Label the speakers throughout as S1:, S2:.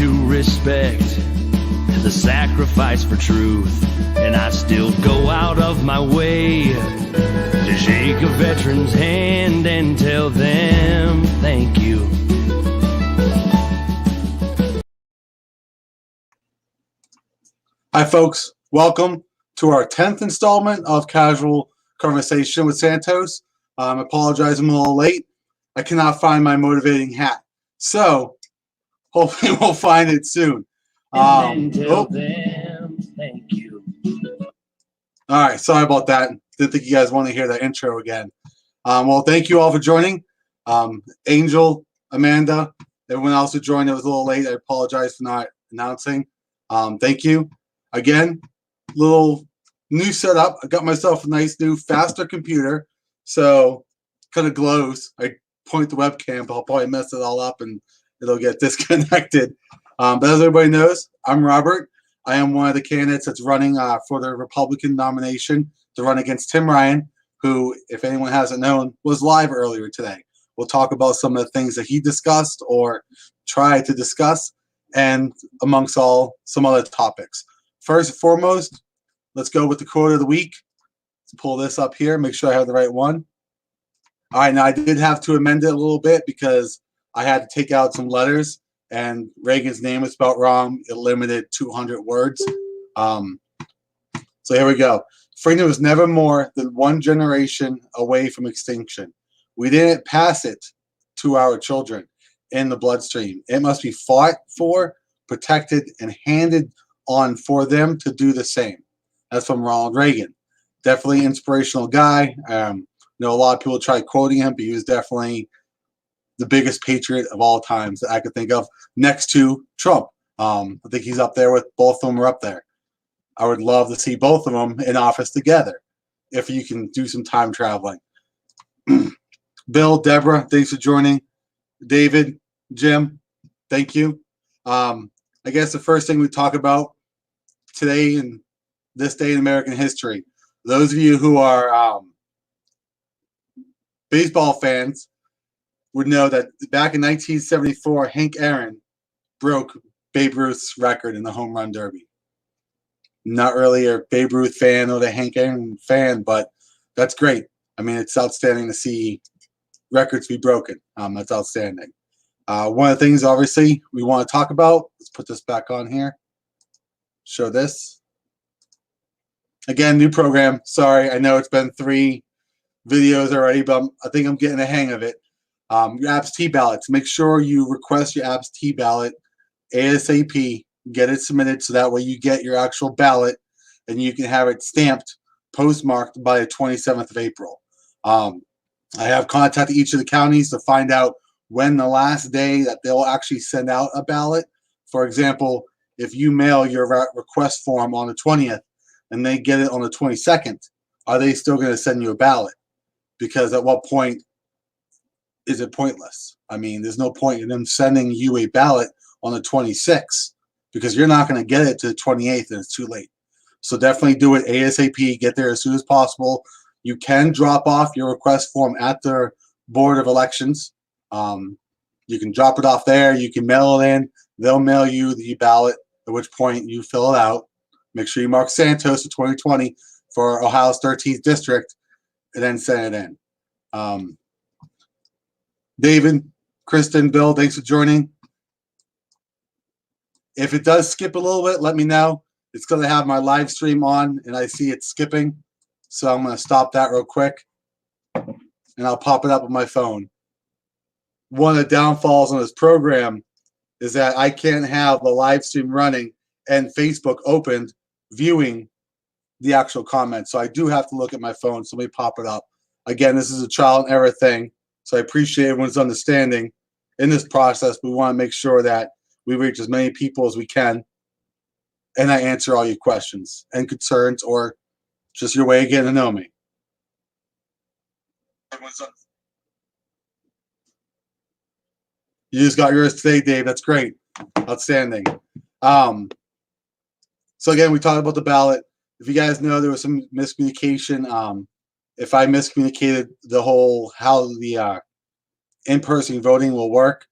S1: to respect the sacrifice for truth, and I still go out of my way to shake a veteran's hand and tell them thank you.
S2: Hi, folks. Welcome to our 10th installment of Casual Conversation with Santos. I apologize, I'm a little late. I cannot find my motivating hat. So, hopefully we'll find it soon.
S1: And tell them thank you.
S2: All right, sorry about that. Didn't think you guys want to hear that intro again. Well, thank you all for joining. Angel, Amanda, everyone else who joined, it was a little late. I apologize for not announcing. Thank you. Again, little new setup. I got myself a nice new, faster computer. So, kind of glows. I point the webcam, but I'll probably mess it all up and it'll get disconnected. But as everybody knows, I'm Robert. I am one of the candidates that's running for the Republican nomination to run against Tim Ryan, who, if anyone hasn't known, was live earlier today. We'll talk about some of the things that he discussed or tried to discuss, and amongst all some other topics. First and foremost, let's go with the quote of the week. Let's pull this up here, make sure I have the right one. All right, now I did have to amend it a little bit because I had to take out some letters, and Reagan's name was spelled wrong. It limited 200 words. So here we go. Freedom was never more than one generation away from extinction. We didn't pass it to our children in the bloodstream. It must be fought for, protected, and handed on for them to do the same. That's from Ronald Reagan. Definitely inspirational guy. A lot of people tried quoting him, but he was definitely the biggest patriot of all times that I could think of, next to Trump. I think he's up there with both of them are up there. I would love to see both of them in office together if you can do some time traveling. Bill, Deborah, thanks for joining. David, Jim, thank you. I guess the first thing we talk about today and this day in American history, those of you who are baseball fans would know that back in 1974, Hank Aaron broke Babe Ruth's record in the home run derby. Not really a Babe Ruth fan or the Hank Aaron fan, but that's great. I mean, it's outstanding to see records be broken. That's outstanding. One of the things, obviously, we want to talk about, let's put this back on here. Show this. Again, new program. Sorry, I know it's been 3 videos already, but I think I'm getting the hang of it. Your absentee ballots. Make sure you request your absentee ballot ASAP. Get it submitted so that way you get your actual ballot and you can have it stamped, postmarked by the 27th of April. I have contacted each of the counties to find out when the last day that they'll actually send out a ballot. For example, if you mail your request form on the 20th and they get it on the 22nd, are they still going to send you a ballot? Because at what point is it pointless? I mean, there's no point in them sending you a ballot on the 26th because you're not going to get it to the 28th and it's too late. So definitely do it ASAP. Get there as soon as possible. You can drop off your request form at the Board of Elections. You can drop it off there. You can mail it in. They'll mail you the ballot, at which point you fill it out. Make sure you mark Santos for 2020 for Ohio's 13th district, and then send it in. David, Kristen, Bill, thanks for joining. If it does skip a little bit, let me know. It's going to have my live stream on, and I see it skipping. So I'm going to stop that real quick, and I'll pop it up on my phone. One of the downfalls on this program is that I can't have the live stream running and Facebook opened viewing the actual comments. So I do have to look at my phone. So let me pop it up. Again, this is a trial and error thing. So I appreciate everyone's understanding in this process. We want to make sure that we reach as many people as we can. And I answer all your questions and concerns or just your way of getting to know me. You just got yours today, Dave. That's great. Outstanding. So again, we talked about the ballot. If you guys know, there was some miscommunication. If I miscommunicated the whole how the in-person voting will work,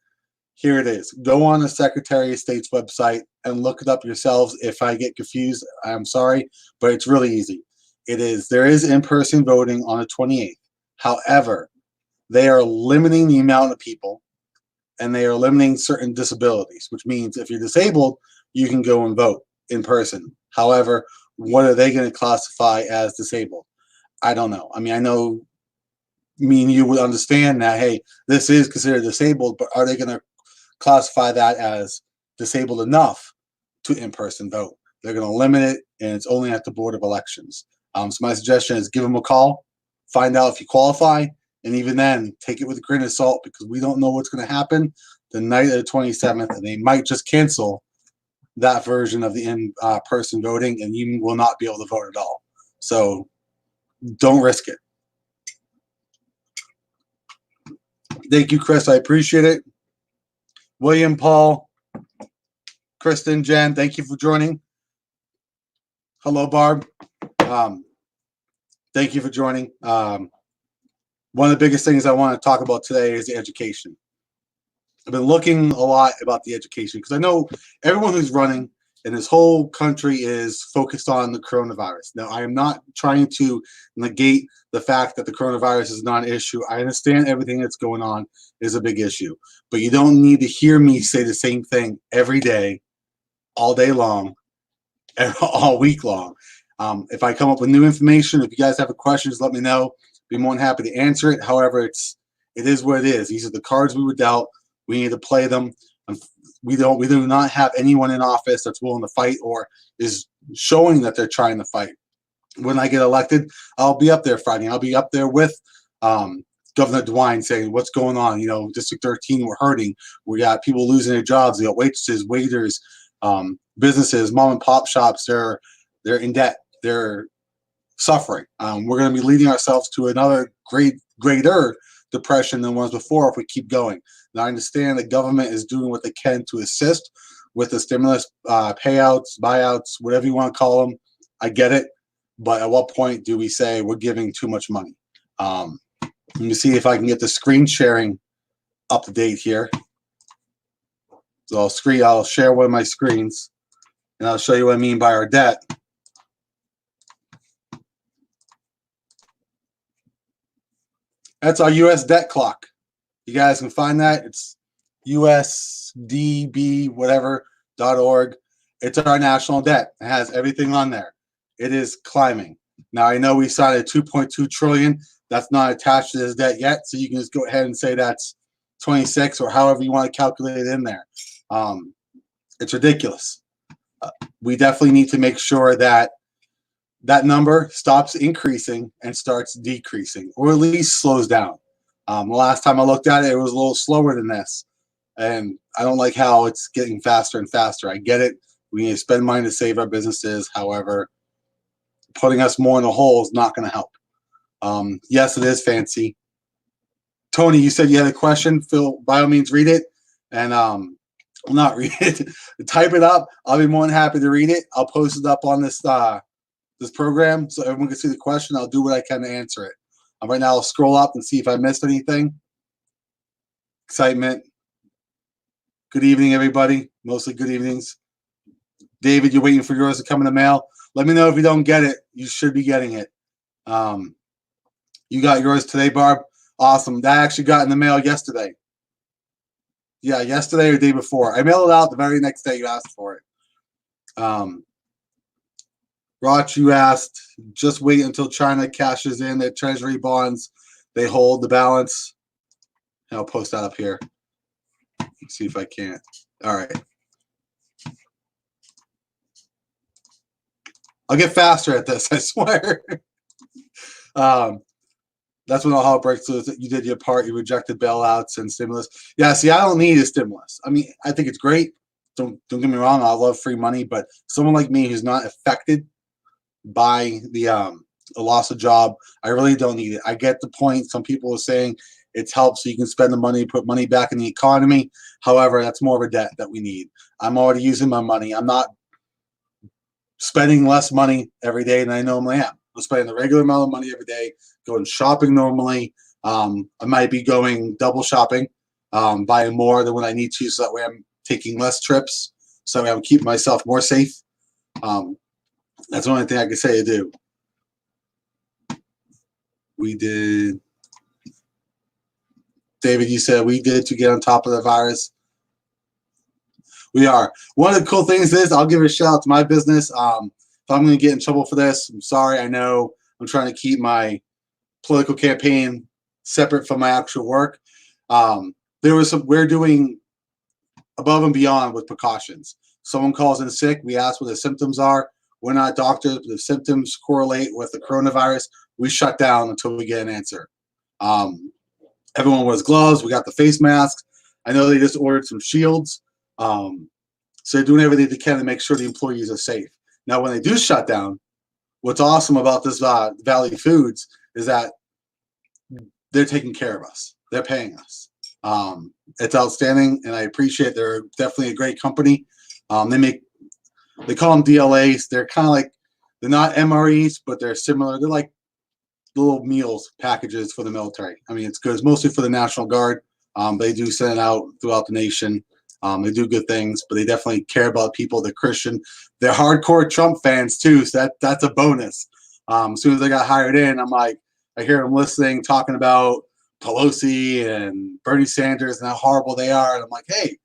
S2: Here it is. Go on the Secretary of State's website and look it up yourselves. If I get confused, I'm sorry, but it's really easy. There is in-person voting on the 28th. However, they are limiting the amount of people, and they are limiting certain disabilities, which means if you're disabled, you can go and vote in person. However, what are they going to classify as disabled? I don't know. I mean, I know me and you would understand that, hey, this is considered disabled, but are they going to classify that as disabled enough to in-person vote? They're going to limit it, and it's only at the Board of Elections. So my suggestion is give them a call, find out if you qualify, and even then, take it with a grain of salt, because we don't know what's going to happen the night of the 27th, and they might just cancel that version of the in-person voting, and you will not be able to vote at all. So don't risk it. Thank you, Chris. I appreciate it. William, Paul, Kristen, Jen, thank you for joining. Hello, Barb. Thank you for joining. One of the biggest things I want to talk about today is the education. I've been looking a lot about the education because I know everyone who's running in this whole country is focused on the coronavirus. Now, I am not trying to negate the fact that the coronavirus is not an issue. I understand everything that's going on is a big issue, but you don't need to hear me say the same thing every day, all day long, and all week long. If I come up with new information, if you guys have questions, let me know. Be more than happy to answer it. However, it is what it is. These are the cards we were dealt. We need to play them. We do not have anyone in office that's willing to fight or is showing that they're trying to fight. When I get elected, I'll be up there fighting. I'll be up there with Governor DeWine saying, what's going on? You know, District 13, we're hurting. We got people losing their jobs. We got waitresses, waiters, businesses, mom and pop shops. They're in debt. They're suffering. We're going to be leading ourselves to another greater depression than was before if we keep going. Now, I understand the government is doing what they can to assist with the stimulus payouts, buyouts, whatever you want to call them. I get it. But at what point do we say we're giving too much money? Let me see if I can get the screen sharing up to date here. So I'll share one of my screens, and I'll show you what I mean by our debt. That's our U.S. debt clock. You guys can find that. It's usdb.org. It's our national debt. It has everything on there. It is climbing. Now, I know we signed a $2.2 trillion. That's not attached to this debt yet, so you can just go ahead and say that's 26 or however you want to calculate it in there. It's ridiculous. We definitely need to make sure that that number stops increasing and starts decreasing, or at least slows down. The last time I looked at it, it was a little slower than this. And I don't like how it's getting faster and faster. I get it. We need to spend money to save our businesses. However, putting us more in the hole is not going to help. Yes, it is fancy. Tony, you said you had a question. Phil, by all means, read it. And not read it. Type it up. I'll be more than happy to read it. I'll post it up on this program so everyone can see the question. I'll do what I can to answer it. Right now, I'll scroll up and see if I missed anything. Excitement. Good evening, everybody. Mostly good evenings. David, you're waiting for yours to come in the mail. Let me know if you don't get it. You should be getting it. You got yours today, Barb? Awesome. That actually got in the mail yesterday. Yeah, yesterday or the day before. I mailed it out the very next day you asked for it. Roch, you asked, just wait until China cashes in their treasury bonds. They hold the balance. And I'll post that up here. Let's see if I can't. All right. I'll get faster at this, I swear. That's when all hell breaks loose. You did your part. You rejected bailouts and stimulus. Yeah, see, I don't need a stimulus. I mean, I think it's great. Don't get me wrong. I love free money. But someone like me who's not affected by the loss of job, I really don't need it. I get the point. Some people are saying it's helped so you can spend the money, put money back in the economy. However, that's more of a debt that we need. I'm already using my money. I'm not spending less money every day than I normally am. I'm spending the regular amount of money every day, going shopping normally. I might be going double shopping. buying more than when I need to, so that way I'm taking less trips, so that way I'm keeping myself more safe. That's the only thing I can say to do. We did, David, you said we did to get on top of the virus. We are. One of the cool things is, I'll give a shout out to my business. If I'm going to get in trouble for this, I'm sorry. I know I'm trying to keep my political campaign separate from my actual work. We're doing above and beyond with precautions. Someone calls in sick, we ask what the symptoms are. We're not doctors, but if symptoms correlate with the coronavirus, we shut down until we get an answer. Everyone wears gloves. We got the face masks. I know they just ordered some shields. So they're doing everything they can to make sure the employees are safe. Now, when they do shut down, what's awesome about this Valley Foods is that they're taking care of us. They're paying us. It's outstanding, and I appreciate it. They're definitely a great company. They call them DLAs. They're kind of like, they're not MREs, but they're similar. They're like little meals packages for the military. I mean, it's good. It's mostly for the National Guard. They do send it out throughout the nation. They do good things, but they definitely care about people. They're Christian. They're hardcore Trump fans too, so that's a bonus. As soon as I got hired in, I'm like, I hear them listening, talking about Pelosi and Bernie Sanders and how horrible they are, and I'm like, hey,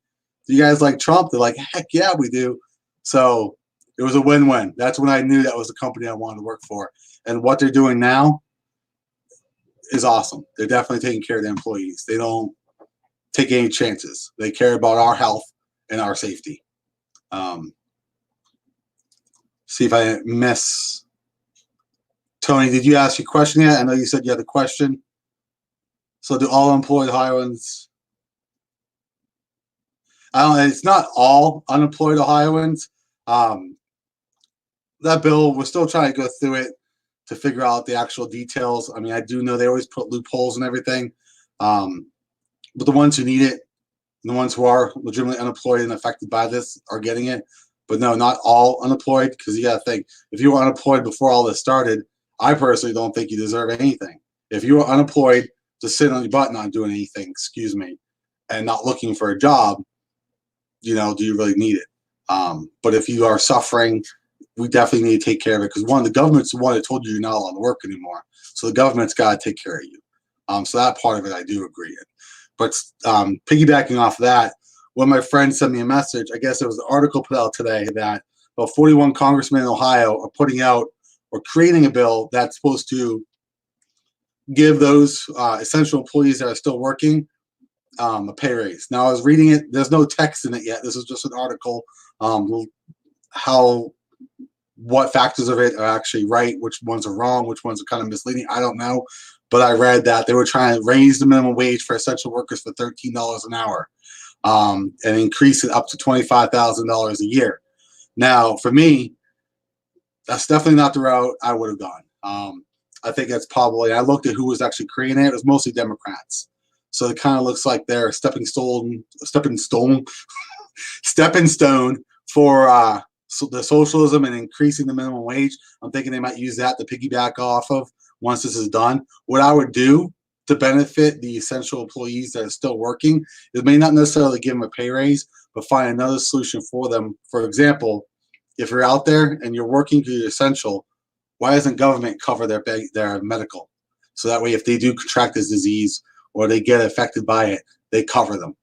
S2: do you guys like Trump? They're like, heck yeah, we do. So it was a win-win. That's when I knew that was the company I wanted to work for. And what they're doing now is awesome. They're definitely taking care of their employees. They don't take any chances. They care about our health and our safety. See if I miss. Tony, did you ask your question yet? I know you said you had a question. So do all employed Ohioans? I don't know. It's not all unemployed Ohioans. That bill, we're still trying to go through it to figure out the actual details. I mean, I do know they always put loopholes and everything. But the ones who need it, the ones who are legitimately unemployed and affected by this are getting it. But no, not all unemployed, because you got to think, if you were unemployed before all this started, I personally don't think you deserve anything. If you were unemployed, just sitting on your butt not doing anything, and not looking for a job, do you really need it? But if you are suffering, we definitely need to take care of it, because the government's the one that told you you're not allowed to work anymore. So the government's got to take care of you. So that part of it I do agree in. But piggybacking off that, when my friend sent me a message, I guess there was an article put out today that about 41 congressmen in Ohio are putting out or creating a bill that's supposed to give those essential employees that are still working a pay raise. Now, I was reading it. There's no text in it yet. This is just an article. What factors of it are actually right, which ones are wrong, which ones are kind of misleading, I don't know. But I read that they were trying to raise the minimum wage for essential workers for $13 an hour and increase it up to $25,000 a year. Now, for me, that's definitely not the route I would have gone. I think that's probably, I looked at who was actually creating it. It was mostly Democrats. So it kind of looks like they're stepping stone for the socialism and increasing the minimum wage. I'm thinking they might use that to piggyback off of once this is done. What I would do to benefit the essential employees that are still working is may not necessarily give them a pay raise, but find another solution for them. For example, if you're out there and you're working because you're essential, why doesn't government cover their medical? So that way, if they do contract this disease or they get affected by it, they cover them.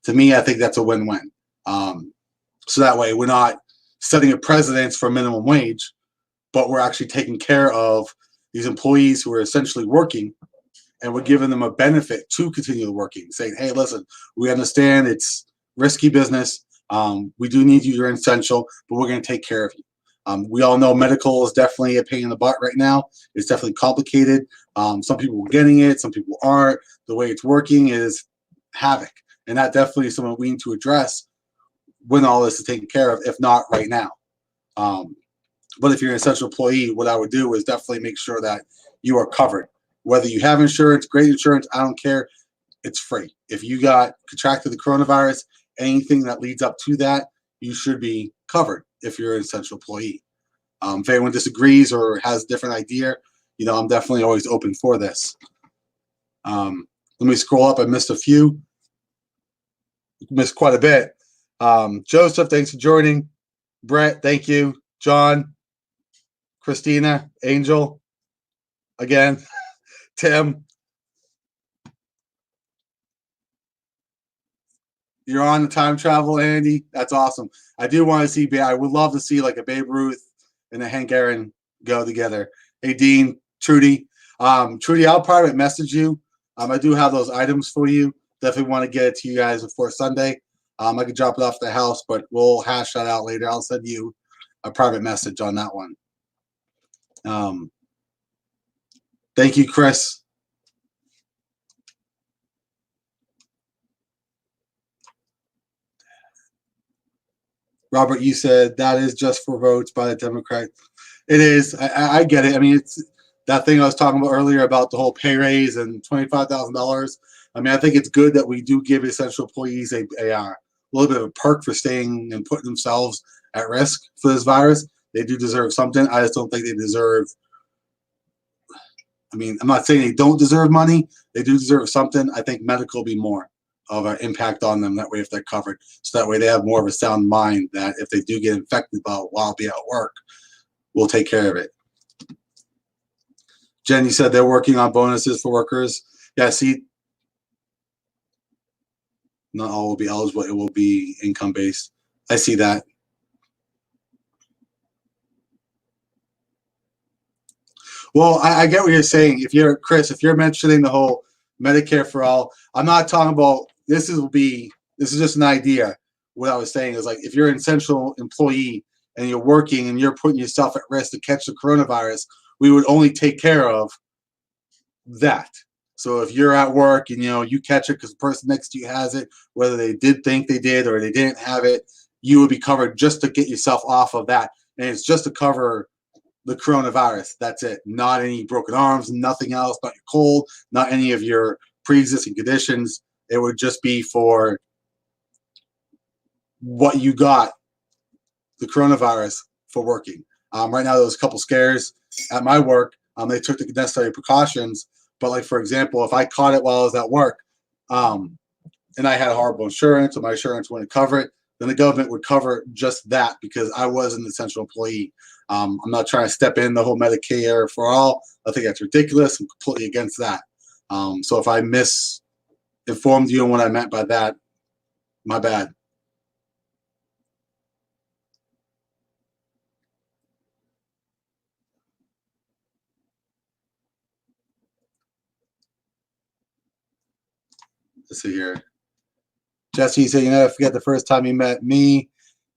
S2: To me, I think that's a win-win. So that way, we're not setting a precedence for minimum wage, but we're actually taking care of these employees who are essentially working, and we're giving them a benefit to continue working, saying, hey, listen, we understand it's risky business. We do need you. You're essential, but we're going to take care of you. We all know medical is definitely a pain in the butt right now. It's definitely complicated. Some people are getting it. Some people aren't. The way it's working is havoc. And that definitely is something we need to address when all this is taken care of, if not right now. But if you're an essential employee, what I would do is definitely make sure that you are covered. Whether you have insurance, great insurance, I don't care. It's free. If you got contracted the coronavirus, anything that leads up to that, you should be covered if you're an essential employee. If anyone disagrees or has a different idea, I'm definitely always open for this. Let me scroll up. I missed a few. missed quite a bit. Joseph, thanks for joining. Brett, thank you. John, Christina, Angel, again, Tim. You're on the time travel, Andy. That's awesome. I do want to see. I would love to see like a Babe Ruth and a Hank Aaron go together. Hey, Dean, Trudy. Trudy, I'll private message you. I do have those items for you. Definitely want to get it to you guys before Sunday. I could drop it off at the house, but we'll hash that out later. I'll send you a private message on that one. Thank you, Chris. Robert, you said that is just for votes by the Democrats. It is. I get it. I mean, it's that thing I was talking about earlier about the whole pay raise and $25,000. I mean, I think it's good that we do give essential employees a little bit of a perk for staying and putting themselves at risk for this virus. They do deserve something. I just don't think they deserve. I mean, I'm not saying they don't deserve money. They do deserve something. I think medical will be more of an impact on them that way if they're covered. So that way they have more of a sound mind that if they do get infected while be at work, we'll take care of it. Jen, you said they're working on bonuses for workers. Yeah, see, not all will be eligible. It will be income-based. I see that. Well, I get what you're saying. If you're Chris, if you're mentioning the whole Medicare for all, I'm not talking about this is just an idea. What I was saying is like if you're an essential employee and you're working and you're putting yourself at risk to catch the coronavirus, we would only take care of that. So if you're at work and you catch it because the person next to you has it, whether they did think they did or they didn't have it, you would be covered just to get yourself off of that. And it's just to cover the coronavirus. That's it. Not any broken arms, nothing else, not your cold, not any of your pre-existing conditions. It would just be for what you got, the coronavirus, for working. Right now, there was a couple scares at my work. They took the necessary precautions. But like, for example, if I caught it while I was at work and I had horrible insurance or my insurance wouldn't cover it, then the government would cover just that because I was an essential employee. I'm not trying to step in the whole Medicare for all. I think that's ridiculous. I'm completely against that. So if I misinformed you on what I meant by that, my bad. Let's see here. Jesse said, you never forget the first time he met me.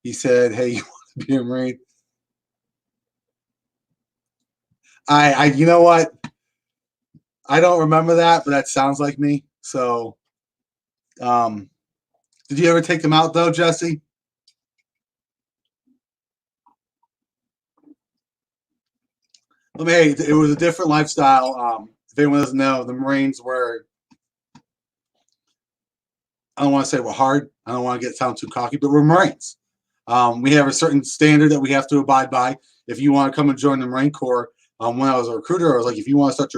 S2: He said, hey, you want to be a Marine? You know what? I don't remember that, but that sounds like me. So, did you ever take them out though, Jesse? Hey, it was a different lifestyle. If anyone doesn't know, the Marines were, I don't want to say we're hard. I don't want to sound too cocky, but we're Marines. We have a certain standard that we have to abide by. If you want to come and join the Marine Corps, when I was a recruiter, I was like, if you want to start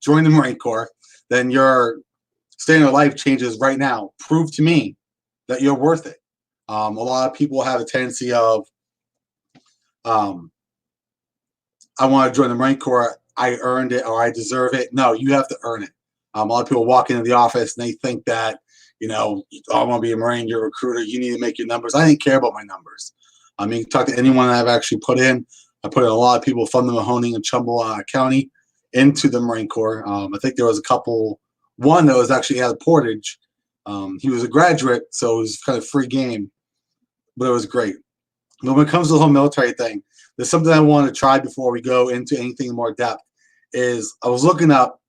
S2: join the Marine Corps, then your standard of life changes right now. Prove to me that you're worth it. A lot of people have a tendency of, I want to join the Marine Corps. I earned it or I deserve it. No, you have to earn it. A lot of people walk into the office and they think that, I want to be a Marine, you're a recruiter, you need to make your numbers. I didn't care about my numbers. I mean, talk to anyone that I've actually put in. I put in a lot of people from the Mahoning and Trumbull County into the Marine Corps. I think there was one that was actually out of Portage. He was a graduate, so it was kind of free game, but it was great. But when it comes to the whole military thing, there's something I want to try before we go into anything in more depth. Is I was looking up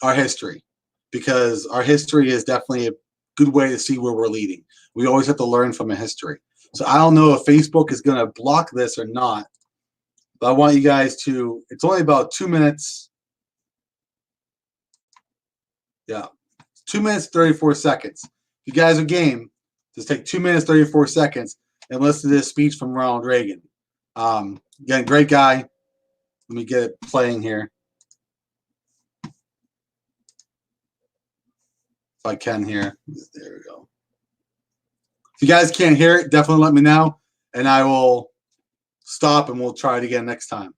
S2: our history because our history is definitely a good way to see where we're leading. We always have to learn from a history. So I don't know if Facebook is going to block this or not, but I want you guys to, it's only about 2 minutes. Yeah, 2 minutes, 34 seconds. If you guys are game, just take 2 minutes, 34 seconds and listen to this speech from Ronald Reagan. Again, great guy. Let me get it playing here. If I can here. There we go. If you guys can't hear it, definitely let me know, and I will stop and we'll try it again next time.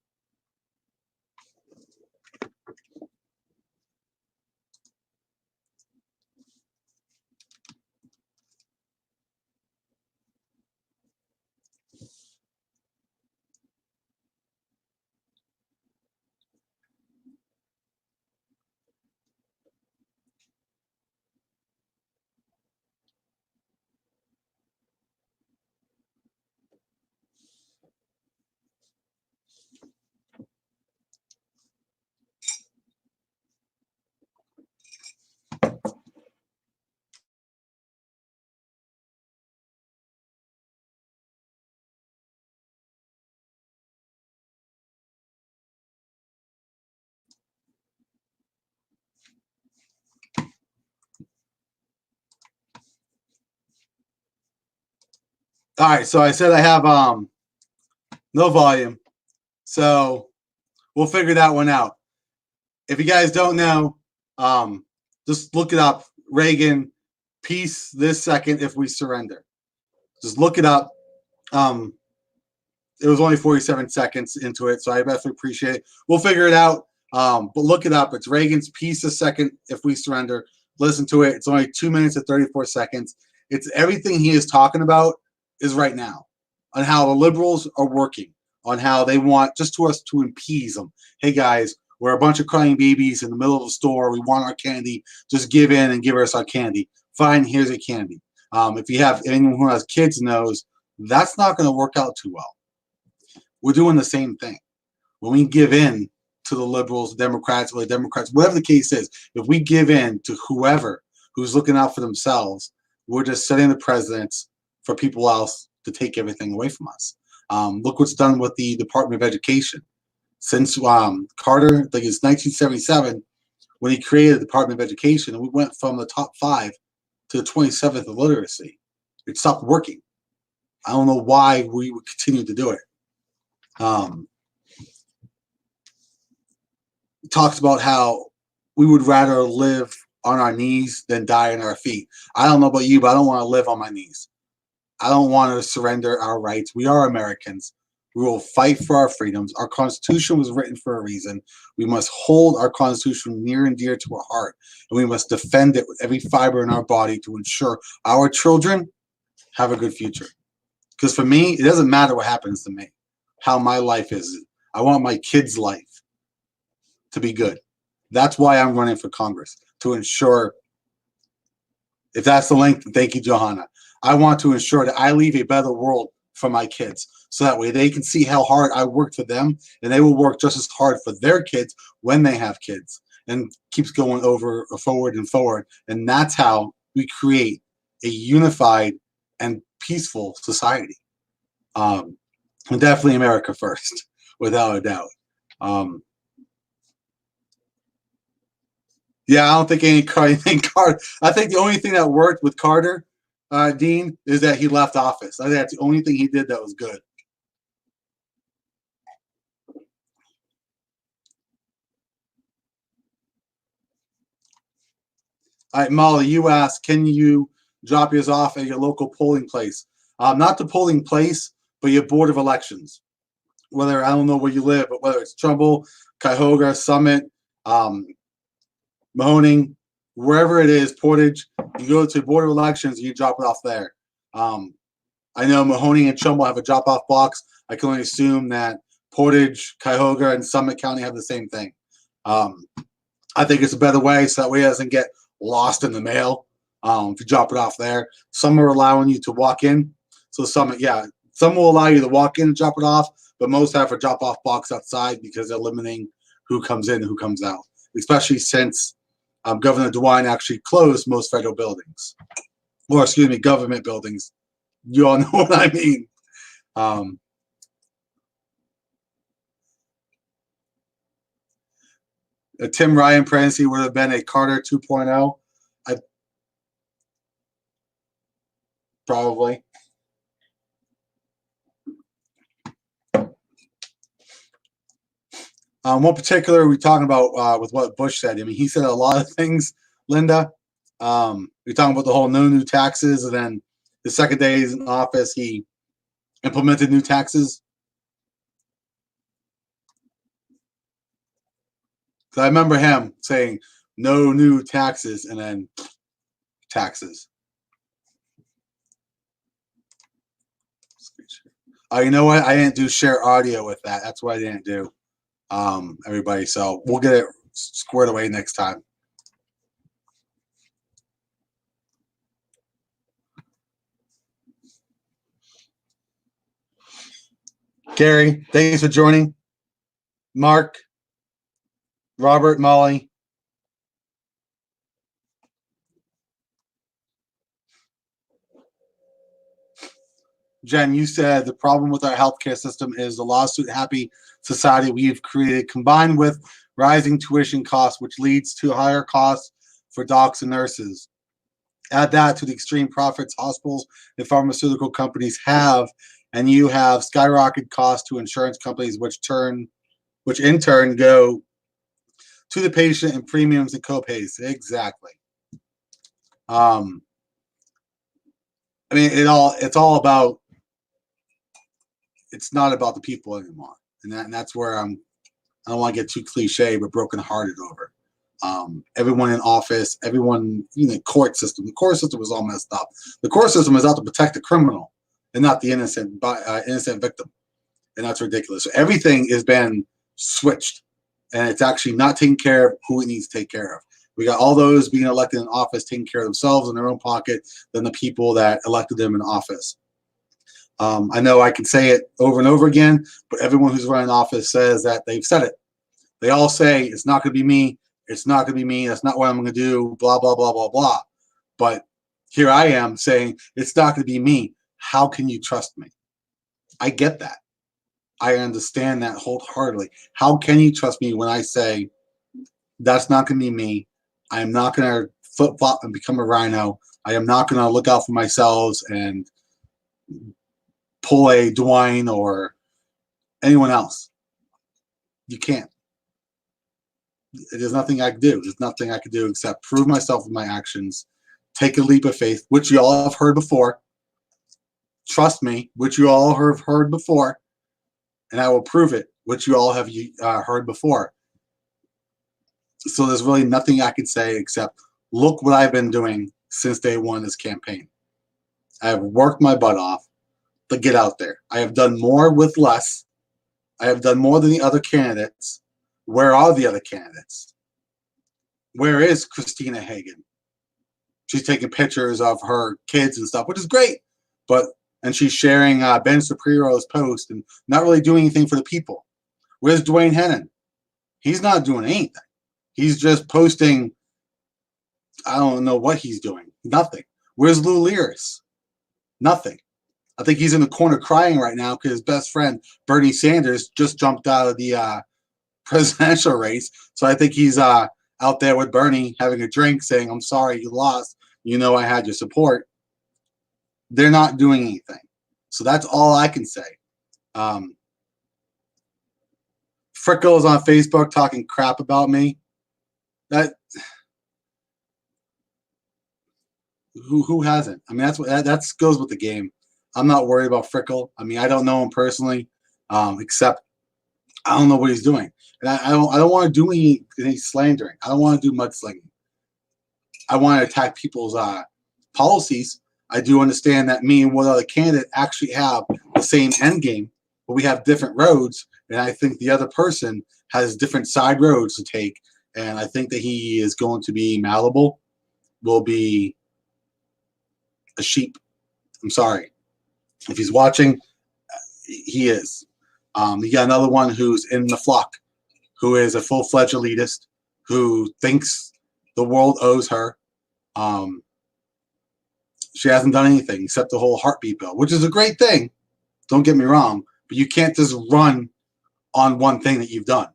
S2: All right, so I said I have no volume, so we'll figure that one out. If you guys don't know, just look it up. Reagan, peace this second if we surrender. Just look it up. It was only 47 seconds into it, so I definitely appreciate it. We'll figure it out, but look it up. It's Reagan's peace this second if we surrender. Listen to it. It's only 2 minutes and 34 seconds. It's everything he is talking about is right now, on how the liberals are working, on how they want just to us to appease them. Hey guys, we're a bunch of crying babies in the middle of the store. We want our candy. Just give in and give us our candy. Fine, here's a candy. If you have anyone who has kids knows, that's not going to work out too well. We're doing the same thing. When we give in to the liberals, Democrats, or the Democrats, whatever the case is, if we give in to whoever who's looking out for themselves, we're just setting the precedents for people else to take everything away from us. Look what's done with the Department of Education. Since Carter, I think it's 1977, when he created the Department of Education, and we went from the top 5 to the 27th of literacy. It stopped working. I don't know why we would continue to do it. It talks about how we would rather live on our knees than die on our feet. I don't know about you, but I don't want to live on my knees. I don't want to surrender our rights. We are Americans. We will fight for our freedoms. Our Constitution was written for a reason. We must hold our Constitution near and dear to our heart, and we must defend it with every fiber in our body to ensure our children have a good future. Because for me, it doesn't matter what happens to me, how my life is. I want my kids' life to be good. That's why I'm running for Congress, to ensure, if that's the link, thank you, Johanna. I want to ensure that I leave a better world for my kids, so that way they can see how hard I worked for them, and they will work just as hard for their kids when they have kids, and keeps going over forward and forward. And that's how we create a unified and peaceful society. And definitely America first, without a doubt. Yeah, I don't think anything Carter. I think the only thing that worked with Carter, Dean, is that he left office. I think that's the only thing he did that was good. All right, Molly, you asked, can you drop yours off at your local polling place? Not the polling place, but your board of elections. Whether, I don't know where you live, but whether it's Trumbull, Cuyahoga, Summit, Mahoning, wherever it is, Portage, you go to board of elections and you drop it off there. I know Mahoning and Trumbull have a drop-off box. I can only assume that Portage, Cuyahoga, and Summit County have the same thing. I think it's a better way, so that way it doesn't get lost in the mail. If you drop it off there, some are allowing you to walk in. So some will allow you to walk in and drop it off, but most have a drop-off box outside because they're limiting who comes in and who comes out, especially since Governor DeWine actually closed most federal buildings, or excuse me, government buildings. You all know what I mean. A Tim Ryan presidency would have been a Carter 2.0. Probably. What particular are we talking about with what Bush said? I mean, he said a lot of things, Linda. We're talking about the whole no new taxes, and then The second day he's in office, he implemented new taxes. So I remember him saying, no new taxes, and then taxes. You know what? I didn't do share audio with that. That's what I didn't do, everybody. So we'll get it squared away next time. Gary, thanks for joining. Mark, Robert, Molly. Jen, you said the problem with our healthcare system is the lawsuit-happy society we've created, combined with rising tuition costs, which leads to higher costs for docs and nurses. Add that to the extreme profits hospitals and pharmaceutical companies have, and you have skyrocketed costs to insurance companies, which in turn go to the patient in premiums and copays. Exactly. I mean, it's all about. It's not about the people anymore, and that's where I don't want to get too cliche, but brokenhearted over. Everyone in office, everyone in the court system. The court system is all messed up. The court system is out to protect the criminal and not the innocent victim, and that's ridiculous. So everything has been switched, and it's actually not taking care of who it needs to take care of. We got all those being elected in office taking care of themselves in their own pocket than the people that elected them in office. I know I can say it over and over again, but everyone who's running office says that they've said it. They all say, it's not going to be me. It's not going to be me. That's not what I'm going to do, blah, blah, blah, blah, blah. But here I am saying, it's not going to be me. How can you trust me? I get that. I understand that wholeheartedly. How can you trust me when I say, that's not going to be me? I am not going to flip-flop and become a rhino. I am not going to look out for myself and pull a Dwayne or anyone else. You can't. There's nothing I can do. There's nothing I can do except prove myself with my actions, take a leap of faith, which you all have heard before. Trust me, which you all have heard before, and I will prove it, which you all have heard before. So there's really nothing I can say except look what I've been doing since day one of this campaign. I have worked my butt off to get out there. I have done more with less. I have done more than the other candidates. Where are the other candidates? Where is Christina Hagan? She's taking pictures of her kids and stuff, which is great. And she's sharing Ben Shapiro's post and not really doing anything for the people. Where's Dwayne Hennon? He's not doing anything. He's just posting. I don't know what he's doing. Nothing. Where's Lou Learis? Nothing. I think he's in the corner crying right now because his best friend, Bernie Sanders, just jumped out of the presidential race. So I think he's out there with Bernie having a drink saying, I'm sorry you lost. You know I had your support. They're not doing anything. So that's all I can say. Frickle is on Facebook talking crap about me. Who hasn't? I mean, that goes with the game. I'm not worried about Frickle. I mean, I don't know him personally, except I don't know what he's doing, and I don't want to do any slandering. I don't want to do mudslinging. I want to attack people's policies. I do understand that me and one other candidate actually have the same end game, but we have different roads, and I think the other person has different side roads to take, and I think that he is going to be malleable, will be a sheep. I'm sorry. If he's watching, he is. You got another one who's in the flock, who is a full-fledged elitist, who thinks the world owes her. She hasn't done anything except the whole heartbeat bill, which is a great thing. Don't get me wrong, but you can't just run on one thing that you've done.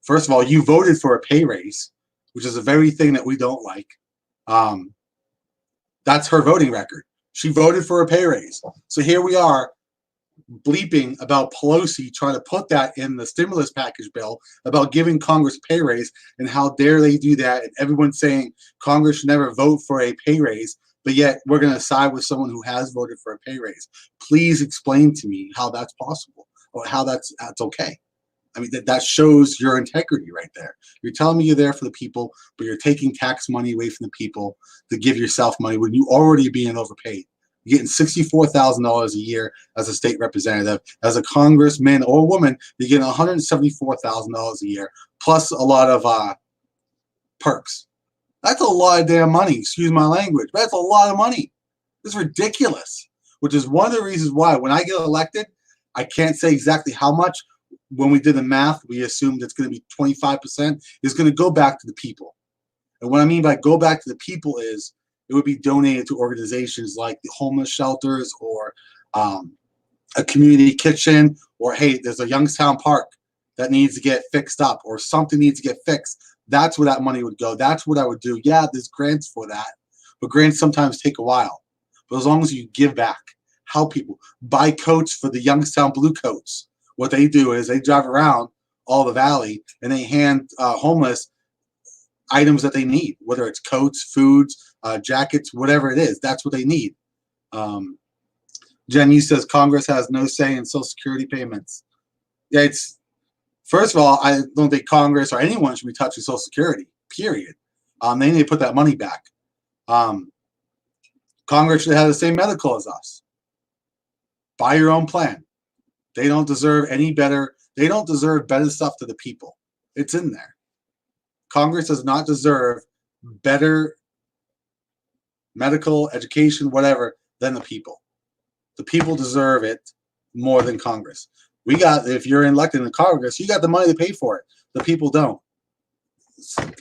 S2: First of all, you voted for a pay raise, which is the very thing that we don't like. That's her voting record. She voted for a pay raise. So here we are bleeping about Pelosi trying to put that in the stimulus package bill about giving Congress pay raise, and how dare they do that, and everyone's saying Congress should never vote for a pay raise. but yet we're going to side with someone who has voted for a pay raise. Please explain to me how that's possible or how that's okay. I mean, that shows your integrity right there. You're telling me you're there for the people, but you're taking tax money away from the people to give yourself money when you already being overpaid. You're getting $64,000 a year as a state representative. As a congressman or woman, you're getting $174,000 a year, plus a lot of perks. That's a lot of damn money. Excuse my language. But that's a lot of money. It's ridiculous, which is one of the reasons why when I get elected, I can't say exactly how much. When we did the math, we assumed it's going to be 25% is going to go back to the people. And what I mean by go back to the people is it would be donated to organizations like the homeless shelters or a community kitchen, or hey, there's a Youngstown Park that needs to get fixed up or something needs to get fixed. That's where that money would go. That's what I would do. Yeah, there's grants for that, but grants sometimes take a while. But as long as you give back, help people, buy coats for the Youngstown Blue Coats. What they do is they drive around all the valley and they hand homeless items that they need, whether it's coats, foods, jackets, whatever it is. That's what they need. Jenny says Congress has no say in Social Security payments. Yeah, it's first of all, I don't think Congress or anyone should be touching Social Security. Period. They need to put that money back. Congress should have the same medical as us. Buy your own plan. They don't deserve any better. They don't deserve better stuff to the people. It's in there. Congress does not deserve better medical, education, whatever, than the people. The people deserve it more than Congress. If you're elected in Congress, you got the money to pay for it. The people don't.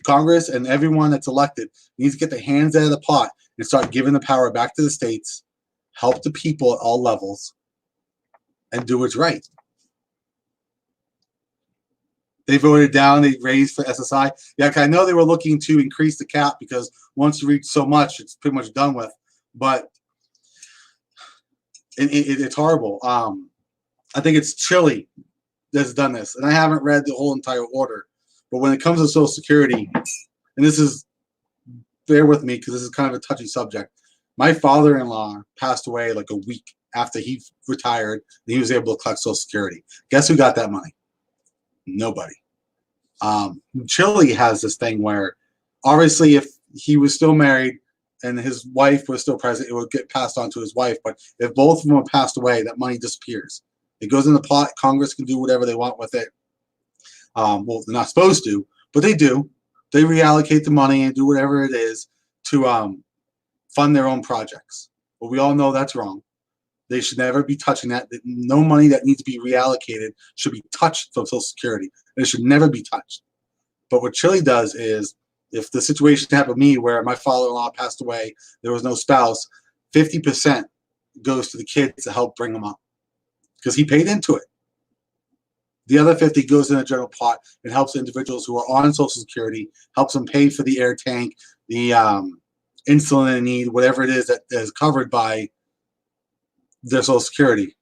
S2: Congress and everyone that's elected needs to get their hands out of the pot and start giving the power back to the states, help the people at all levels, and do what's right. They voted down, they raised for SSI. Yeah, I know they were looking to increase the cap because once you reach so much, it's pretty much done with. But it's horrible. I think it's Chile that's done this. And I haven't read the whole entire order. But when it comes to Social Security, and this is, bear with me because this is kind of a touchy subject. My father-in-law passed away like a week after he retired, and he was able to collect Social Security. Guess who got that money? Nobody. Chile has this thing where, obviously, if he was still married and his wife was still present, it would get passed on to his wife. But if both of them have passed away, that money disappears. It goes in the pot. Congress can do whatever they want with it. Well, they're not supposed to, but they do. They reallocate the money and do whatever it is to fund their own projects. But we all know that's wrong. They should never be touching that. No money that needs to be reallocated should be touched from Social Security. It should never be touched. But what Chile does is, if the situation happened to me where my father-in-law passed away, there was no spouse, 50% goes to the kids to help bring them up because he paid into it. The other 50 goes in a general pot and helps individuals who are on Social Security, helps them pay for the air tank, the insulin they need, whatever it is that is covered by their Social Security.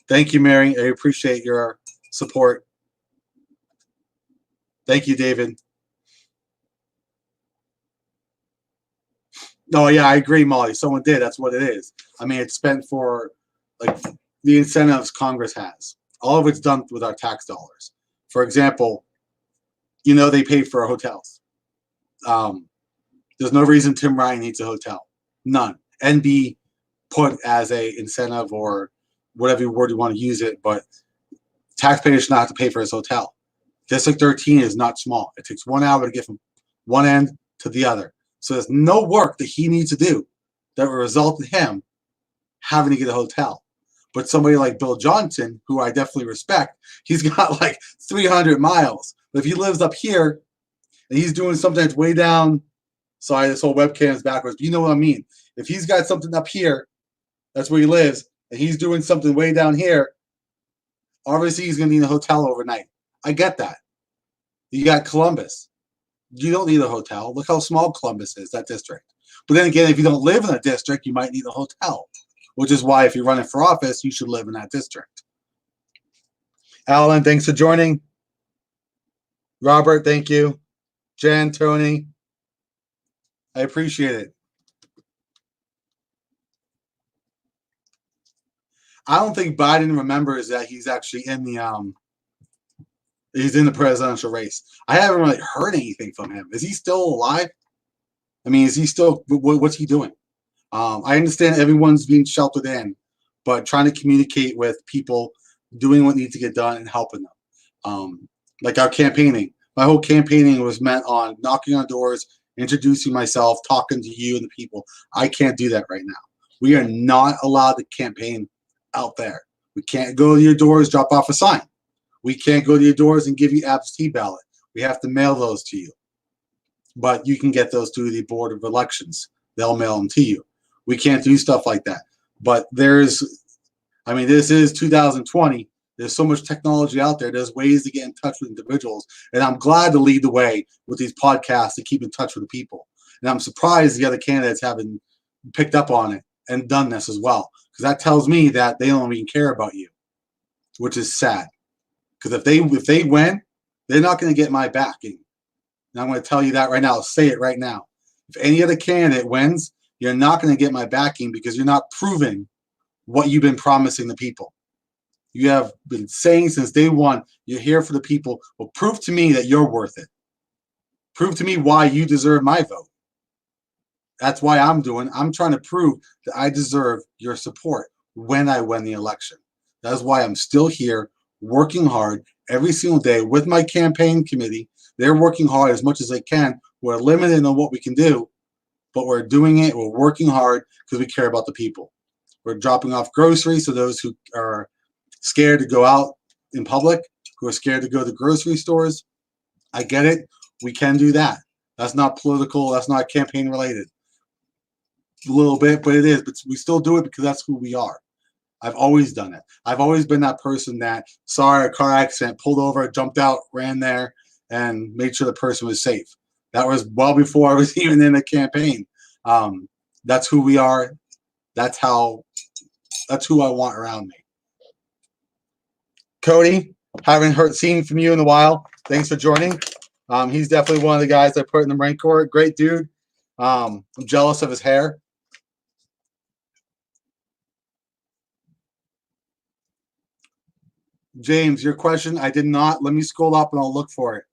S2: Thank you, Mary. I appreciate your support. Thank you, David. Oh, yeah, I agree, Molly. Someone did. That's what it is. I mean, it's spent for like the incentives Congress has. All of it's done with our tax dollars. For example, they pay for our hotels. There's no reason Tim Ryan needs a hotel. None. And be put as a incentive or whatever word you want to use it, but taxpayers should not have to pay for his hotel. District 13 is not small. It takes 1 hour to get from one end to the other. So there's no work that he needs to do that will result in him having to get a hotel. But somebody like Bill Johnson, who I definitely respect, he's got like 300 miles. But if he lives up here and he's doing something that's way down, sorry, this whole webcam is backwards, but you know what I mean. If he's got something up here, that's where he lives, and he's doing something way down here, obviously he's going to need a hotel overnight. I get that. You got Columbus. You don't need a hotel. Look how small Columbus is, that district. But then again, if you don't live in a district, you might need a hotel, which is why if you're running for office, you should live in that district. Alan, thanks for joining. Robert, thank you. Jen, Tony, I appreciate it. I don't think Biden remembers that he's actually in the presidential race. I haven't really heard anything from him. Is he still alive? I mean, is he still? What's he doing? I understand everyone's being sheltered in, but trying to communicate with people, doing what needs to get done, and helping them. Like our campaigning. My whole campaigning was meant on knocking on doors, introducing myself, talking to you and the people. I can't do that right now. We are not allowed to campaign out there. We can't go to your doors, drop off a sign. We can't go to your doors and give you absentee ballot. We have to mail those to you. But you can get those to the Board of Elections. They'll mail them to you. We can't do stuff like that. But this is 2020. There's so much technology out there. There's ways to get in touch with individuals. And I'm glad to lead the way with these podcasts to keep in touch with the people. And I'm surprised the other candidates haven't picked up on it and done this as well. Because that tells me that they don't even care about you, which is sad. Because if they win, they're not going to get my backing. And I'm going to tell you that right now. I'll say it right now. If any other candidate wins, you're not going to get my backing because you're not proving what you've been promising the people. You have been saying since day one, you're here for the people. Well, prove to me that you're worth it. Prove to me why you deserve my vote. That's why I'm trying to prove that I deserve your support when I win the election. That's why I'm still here working hard every single day with my campaign committee. They're working hard as much as they can. We're limited on what we can do, but we're doing it. We're working hard because we care about the people. We're dropping off groceries to those who are scared to go out in public, who are scared to go to grocery stores. I get it. We can do that. That's not political. That's not campaign related. A little bit, but it is. But we still do it because that's who we are. I've always done it. I've always been that person that saw a car accident, pulled over, jumped out, ran there, and made sure the person was safe. That was well before I was even in the campaign. That's who we are. That's who I want around me. Cody, haven't seen from you in a while. Thanks for joining. He's definitely one of the guys I put in the Marine Corps. Great dude. I'm jealous of his hair. James, your question, I did not. Let me scroll up and I'll look for it.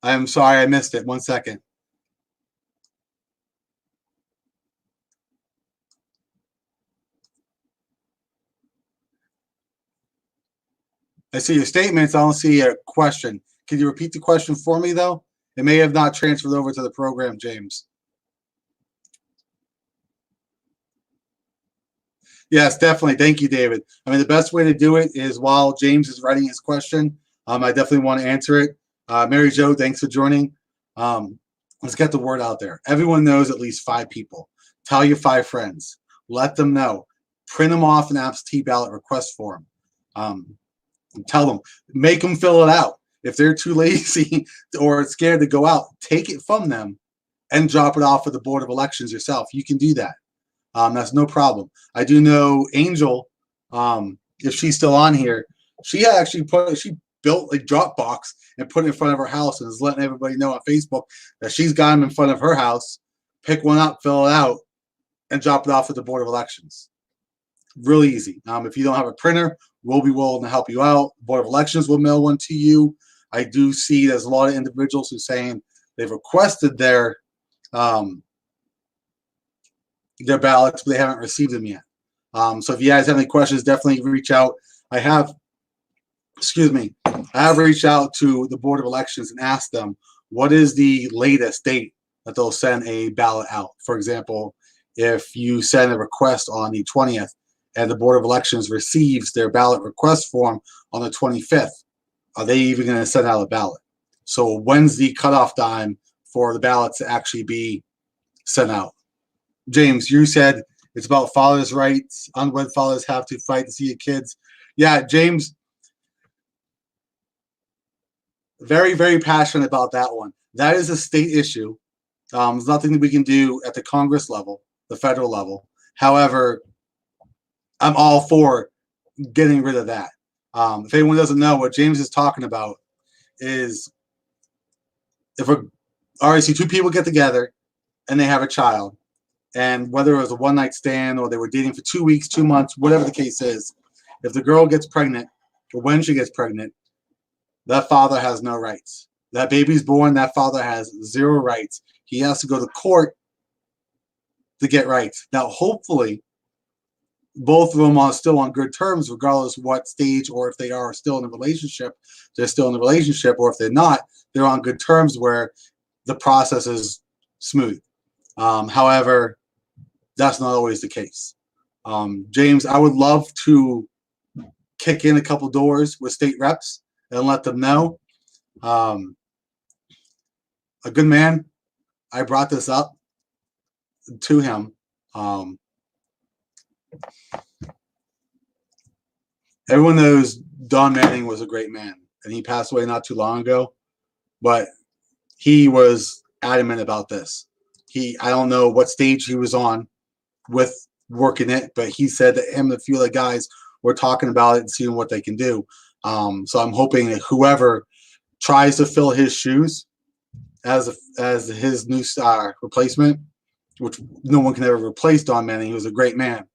S2: I am sorry, I missed it. 1 second. I see your statements. I don't see a question. Can you repeat the question for me, though? It may have not transferred over to the program, James. Yes, definitely. Thank you, David. I mean, the best way to do it is while James is writing his question. I definitely want to answer it. Mary Jo, thanks for joining. Let's get the word out there. Everyone knows at least 5 people. Tell your 5 friends. Let them know. Print them off an absentee ballot request form. Tell them. Make them fill it out. If they're too lazy or scared to go out, take it from them and drop it off at the Board of Elections yourself. You can do that. That's no problem. I do know Angel, if she's still on here, she actually built a drop box and put it in front of her house and is letting everybody know on Facebook that she's got them in front of her house. Pick one up, fill it out, and drop it off at the Board of Elections. Really easy. If you don't have a printer, we'll be willing to help you out. Board of Elections will mail one to you. I do see there's a lot of individuals who are saying they've requested their ballots, but they haven't received them yet. So if you guys have any questions, definitely reach out. I have reached out to the Board of Elections and asked them what is the latest date that they'll send a ballot out. For example, if you send a request on the 20th and the Board of Elections receives their ballot request form on the 25th, are they even going to send out a ballot? So when's the cutoff time for the ballots to actually be sent out? James, you said it's about fathers' rights. Unwed fathers have to fight to see your kids. Yeah, James, very, very passionate about that one. That is a state issue. There's nothing that we can do at the Congress level, the federal level. However, I'm all for getting rid of that. If anyone doesn't know, what James is talking about is if obviously two people get together and they have a child, and whether it was a one-night stand or they were dating for 2 weeks, 2 months, whatever the case is, if the girl gets pregnant or when she gets pregnant, that father has no rights. That baby's born, that father has 0 rights. He has to go to court to get rights. Now, hopefully, both of them are still on good terms, regardless of what stage, or if they are still in a relationship, they're still in a relationship, or if they're not, they're on good terms where the process is smooth. However, that's not always the case. James, I would love to kick in a couple doors with state reps and let them know. A good man, I brought this up to him. Everyone knows Don Manning was a great man, and he passed away not too long ago, but he was adamant about this. I don't know what stage he was on with working it, but he said that him and a few other guys were talking about it and seeing what they can do. So I'm hoping that whoever tries to fill his shoes as his new star replacement, which no one can ever replace Don Manning. He was a great man,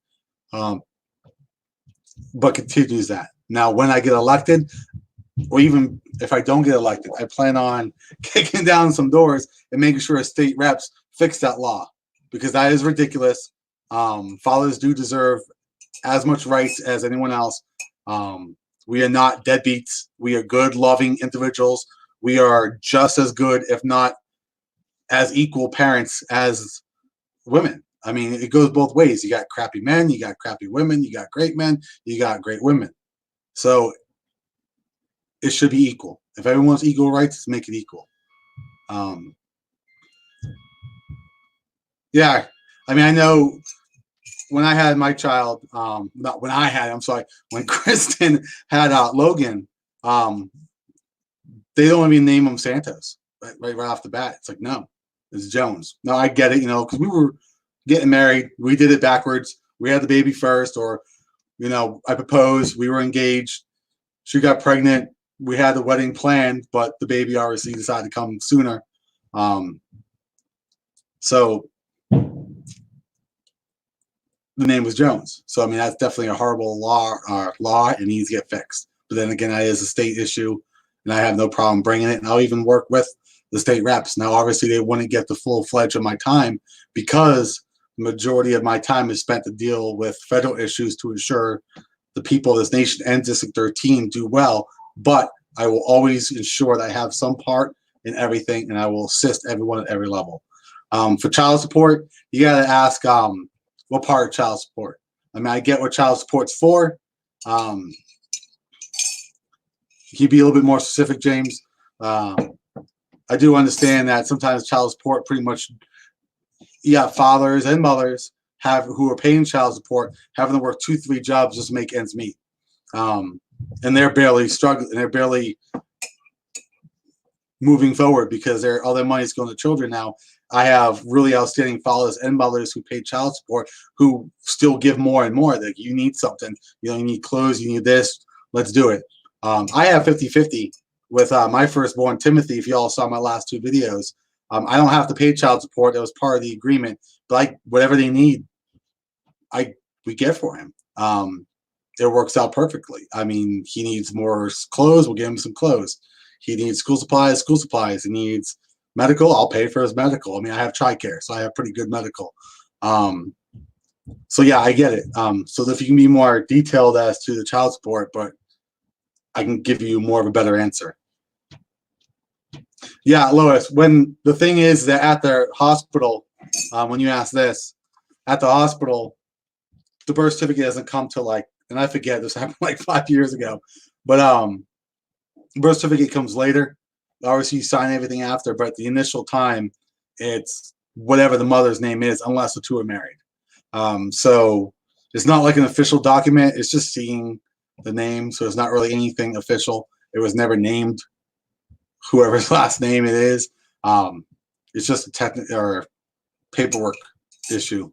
S2: but continues that. Now, when I get elected, or even if I don't get elected, I plan on kicking down some doors and making sure state reps fix that law, because that is ridiculous. Fathers do deserve as much rights as anyone else. We are not deadbeats. We are good, loving individuals. We are just as good, if not as equal parents as women. I mean, it goes both ways. You got crappy men, you got crappy women, you got great men, you got great women. So it should be equal. If everyone wants equal rights, let's make it equal. Yeah, I mean, I know when I had my child, not when I had, I'm sorry, when Kristen had Logan, they don't even name him Santos right off the bat. It's like, no, it's Jones. No, I get it, because we were getting married. We did it backwards. We had the baby first, or, I proposed. We were engaged. She got pregnant. We had the wedding planned, but the baby obviously decided to come sooner. So the name was Jones. So, I mean, that's definitely a horrible law. It needs to get fixed. But then again, that is a state issue, and I have no problem bringing it. And I'll even work with the state reps. Now, obviously, they wouldn't get the full-fledged of my time, because the majority of my time is spent to deal with federal issues to ensure the people of this nation and District 13 do well. But I will always ensure that I have some part in everything, and I will assist everyone at every level. For child support, you got to ask what part of child support. I mean, I get what child support's for. Can you be a little bit more specific, James? I do understand that sometimes child support pretty much, you got fathers and mothers who are paying child support, having to work 2-3 jobs just to make ends meet. And they're barely struggling, and they're barely moving forward because all their money's going to children now. I have really outstanding fathers and mothers who pay child support who still give more and more. Like, you need something, you need clothes, you need this, let's do it. I have 50-50 with my firstborn, Timothy. If you all saw my last 2 videos, I don't have to pay child support. That was part of the agreement. But whatever they need, we get for him. It works out perfectly. I mean, he needs more clothes, we'll give him some clothes. He needs school supplies, school supplies. He needs medical, I'll pay for his medical. I mean, I have TRICARE, so I have pretty good medical. So yeah, I get it. So if you can be more detailed as to the child support, but I can give you more of a better answer. Yeah, Lois, when the thing is that at the hospital, when you ask this, at the hospital, the birth certificate doesn't come till and I forget, this happened 5 years ago, but birth certificate comes later. Obviously, you sign everything after, but the initial time, it's whatever the mother's name is, unless the two are married. So it's not like an official document. It's just seeing the name, so it's not really anything official. It was never named, whoever's last name it is. It's just a technical or paperwork issue.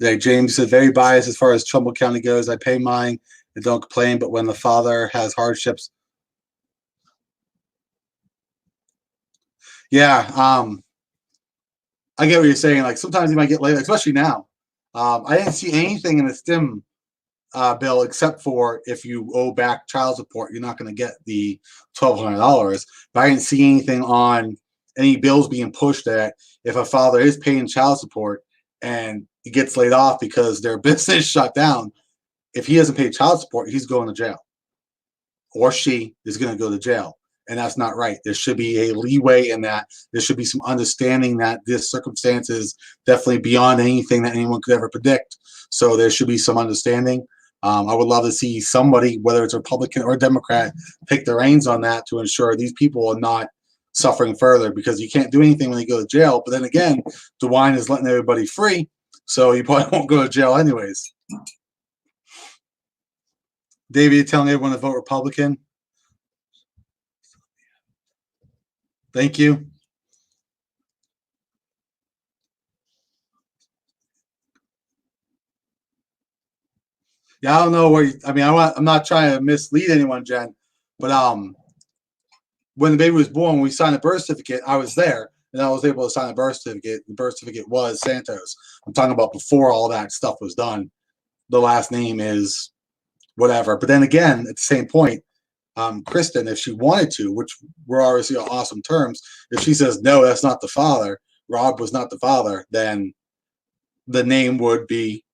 S2: Like James said, very biased as far as Trumbull County goes. I pay mine and don't complain, but when the father has hardships, yeah, I get what you're saying. Like sometimes you might get late, especially now. I didn't see anything in the STEM bill except for if you owe back child support, you're not going to get the $1,200. But I didn't see anything on any bills being pushed that if a father is paying child support and he gets laid off because their business shut down, if he hasn't paid child support, he's going to jail, or she is going to go to jail. And that's not right. There should be a leeway in that. There should be some understanding that this circumstance is definitely beyond anything that anyone could ever predict. So there should be some understanding. I would love to see somebody, whether it's a Republican or a Democrat, take the reins on that to ensure these people are not suffering further, because you can't do anything when you go to jail. But then again, DeWine is letting everybody free, so you probably won't go to jail anyways. David, you're telling everyone to vote Republican? Thank you. Yeah, I don't know where. I'm not trying to mislead anyone, Jen, but when the baby was born, we signed a birth certificate. I was there, and I was able to sign a birth certificate. The birth certificate was Santos. I'm talking about before all that stuff was done. The last name is whatever. But then again, at the same point, Kristen, if she wanted to, which we're obviously on awesome terms, if she says no, that's not the father, Rob was not the father, then the name would be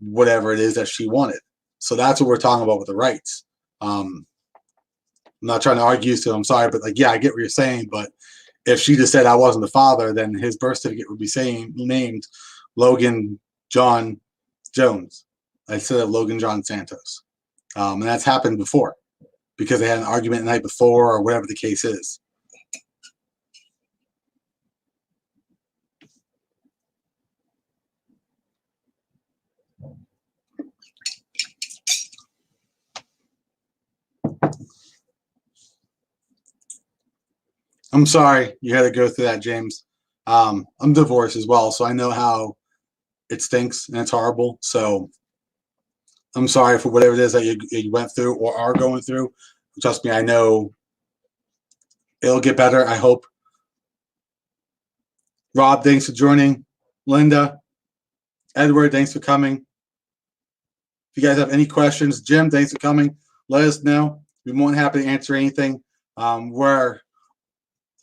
S2: whatever it is that she wanted. So that's what we're talking about with the rights. I'm not trying to argue, so I'm sorry, but like, yeah, I get what you're saying. But if she just said I wasn't the father, then his birth certificate would be named Logan John Jones instead of Logan John Santos. And that's happened before because they had an argument the night before or whatever the case is. I'm sorry you had to go through that, James. I'm divorced as well, so I know how it stinks and it's horrible. So I'm sorry for whatever it is that you went through or are going through. Trust me, I know it'll get better, I hope. Rob, thanks for joining. Linda, Edward, thanks for coming. If you guys have any questions, Jim, thanks for coming. Let us know. We're more than happy to answer anything. We're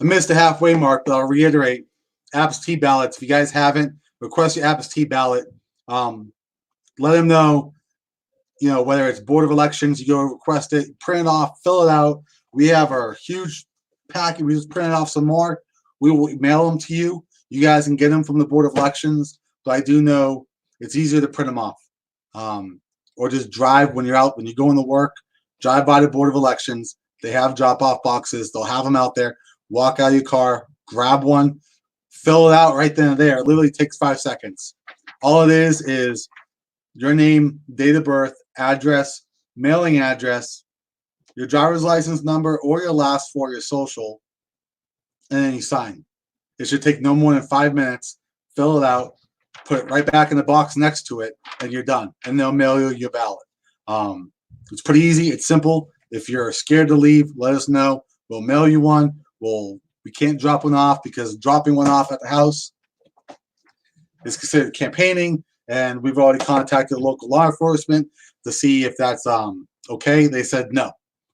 S2: I missed the halfway mark, but I'll reiterate, absentee ballots. If you guys haven't, request your absentee ballot. Let them know, whether it's Board of Elections, you go request it, print it off, fill it out. We have our huge packet. We just printed off some more. We will mail them to you. You guys can get them from the Board of Elections, but I do know it's easier to print them off. Or just drive when you're out, when you're going to work, drive by the Board of Elections. They have drop-off boxes. They'll have them out there. Walk out of your car, grab one, fill it out right then and there. It literally takes 5 seconds. All it is your name, date of birth, address, mailing address, your driver's license number, or your last four, your social, and then you sign. It should take no more than 5 minutes. Fill it out, put it right back in the box next to it, and you're done. And they'll mail you your ballot. It's pretty easy. It's simple. If you're scared to leave, let us know. We'll mail you one. We can't drop one off because dropping one off at the house is considered campaigning, and we've already contacted local law enforcement to see if that's okay. They said no.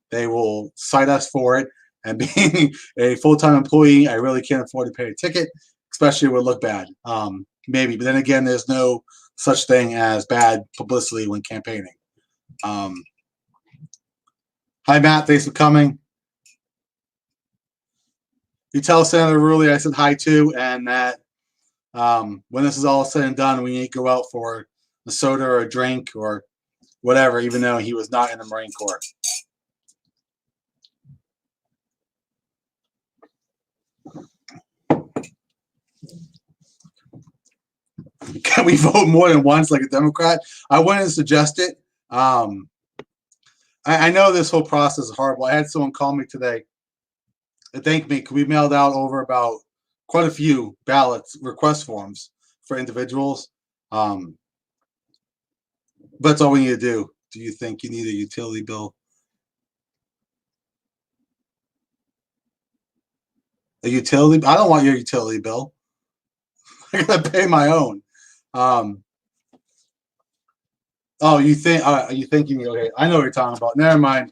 S2: They will cite us for it, and being a full-time employee, I really can't afford to pay a ticket, especially it would look bad. Maybe, but then again, there's no such thing as bad publicity when campaigning. Hi, Matt. Thanks for coming. You tell Senator Rulli I said hi too, and that when this is all said and done, we need to go out for a soda or a drink or whatever, even though he was not in the Marine Corps. Can we vote more than once like a Democrat? I wouldn't suggest it. I know this whole process is horrible. I had someone call me today and thank me because we mailed out over about quite a few ballots, request forms for individuals. But that's all we need to do. Do you think you need a utility bill? A utility? I don't want your utility bill. I gotta pay my own. Oh, you think? You thinking? Okay, I know what you're talking about. Never mind.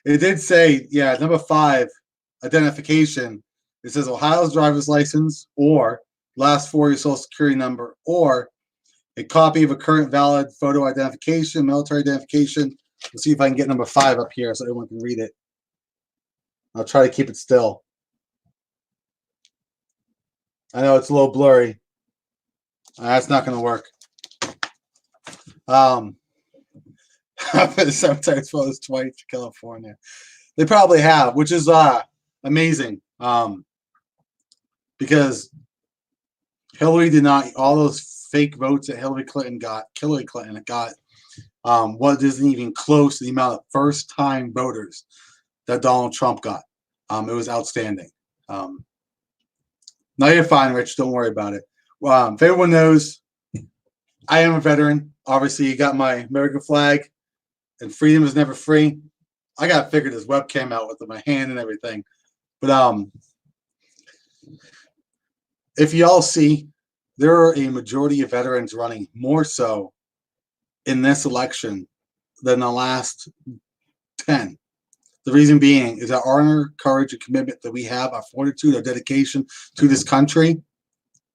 S2: It did say, yeah, number 5, identification. It says Ohio's driver's license or last 4 of your social security number or a copy of a current valid photo identification, military identification. Let's see if I can get number 5 up here so everyone can read it. I'll try to keep it still. I know it's a little blurry. That's not going to work. Sometimes photos twice to California. They probably have, which is amazing. Because Hillary did not, all those fake votes that Hillary Clinton got wasn't even close to the amount of first-time voters that Donald Trump got. It was outstanding. Now you're fine, Rich. Don't worry about it. If everyone knows, I am a veteran. Obviously, you got my American flag, and freedom is never free. I got to figure this webcam out with my hand and everything. But if y'all see, there are a majority of veterans running more so in this election than the last 10. The reason being is our honor, courage, and commitment that we have, our fortitude, our dedication to this country